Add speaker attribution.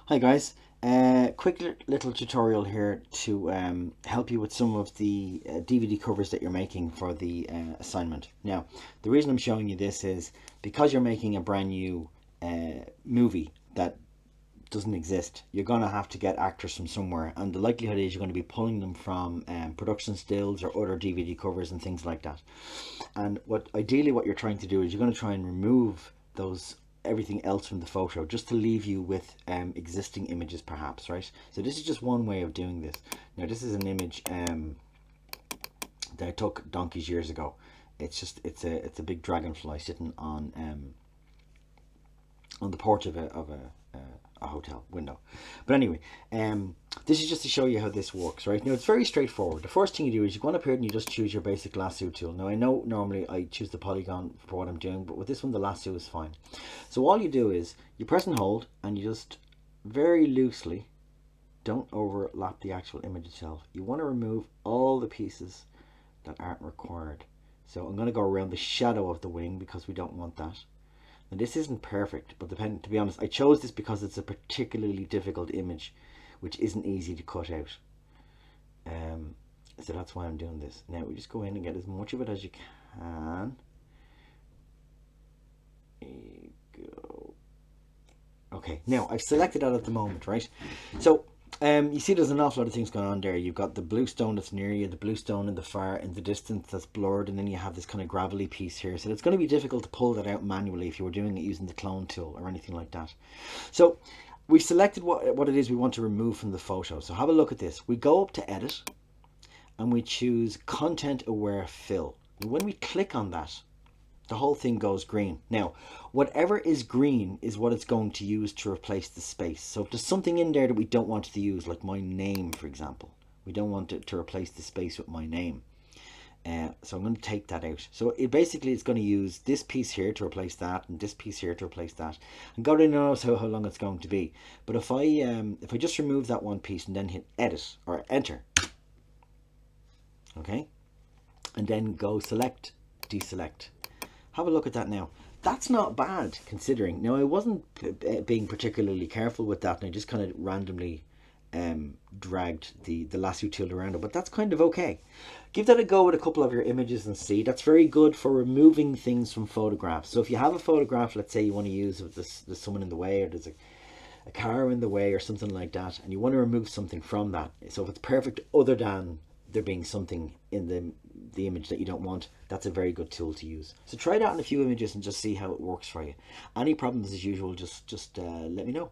Speaker 1: Hi guys, quick little tutorial here to help you with some of the DVD covers that you're making for the assignment. Now, the reason I'm showing you this is because you're making a brand new movie that doesn't exist. You're going to have to get actors from somewhere, and the likelihood is you're going to be pulling them from production stills or other DVD covers and things like that. And what you're trying to do is you're going to try and remove those everything else from the photo just to leave you with existing images perhaps, right? So this is just one way of doing this. Now this is an image that I took donkeys years ago. It's a big dragonfly sitting on the porch of a hotel window. But anyway, this is just to show you how this works, right? Now it's very straightforward. The first thing you do is you go on up here and you just choose your basic lasso tool. Now I know normally I choose the polygon for what I'm doing, but with this one the lasso is fine. So all you do is you press and hold and you just very loosely, don't overlap the actual image itself. You want to remove all the pieces that aren't required. So I'm going to go around the shadow of the wing because we don't want that. Now this isn't perfect, but to be honest, I chose this because it's a particularly difficult image, which isn't easy to cut out. So that's why I'm doing this. Now we just go in and get as much of it as you can. There you go. Okay, now I've selected that at the moment, right? So you see there's an awful lot of things going on there. You've got the blue stone that's near you, the blue stone in the distance that's blurred, and then you have this kind of gravelly piece here. So it's going to be difficult to pull that out manually if you were doing it using the clone tool or anything like that. So we've selected what it is we want to remove from the photo. So have a look at this. We go up to edit and we choose content aware fill. And when we click on that, the whole thing goes green. Now, whatever is green is what it's going to use to replace the space. So if there's something in there that we don't want to use, like my name, for example, we don't want it to replace the space with my name. So I'm going to take that out. So it basically is going to use this piece here to replace that, and this piece here to replace that. And God only knows how long it's going to be. But if I just remove that one piece and then hit edit or enter, okay, and then go select, deselect. Have a look at that now. That's not bad considering. Now I wasn't being particularly careful with that, and I just kind of randomly dragged the lasso tool around it, but that's kind of okay. Give that a go with a couple of your images and see. That's very good for removing things from photographs. So if you have a photograph, let's say you want to use if there's someone in the way, or there's a car in the way or something like that, and you want to remove something from that. So if it's perfect other than there being something in the image that you don't want, that's a very good tool to use. So try that on a few images and just see how it works for you. Any problems as usual, just let me know.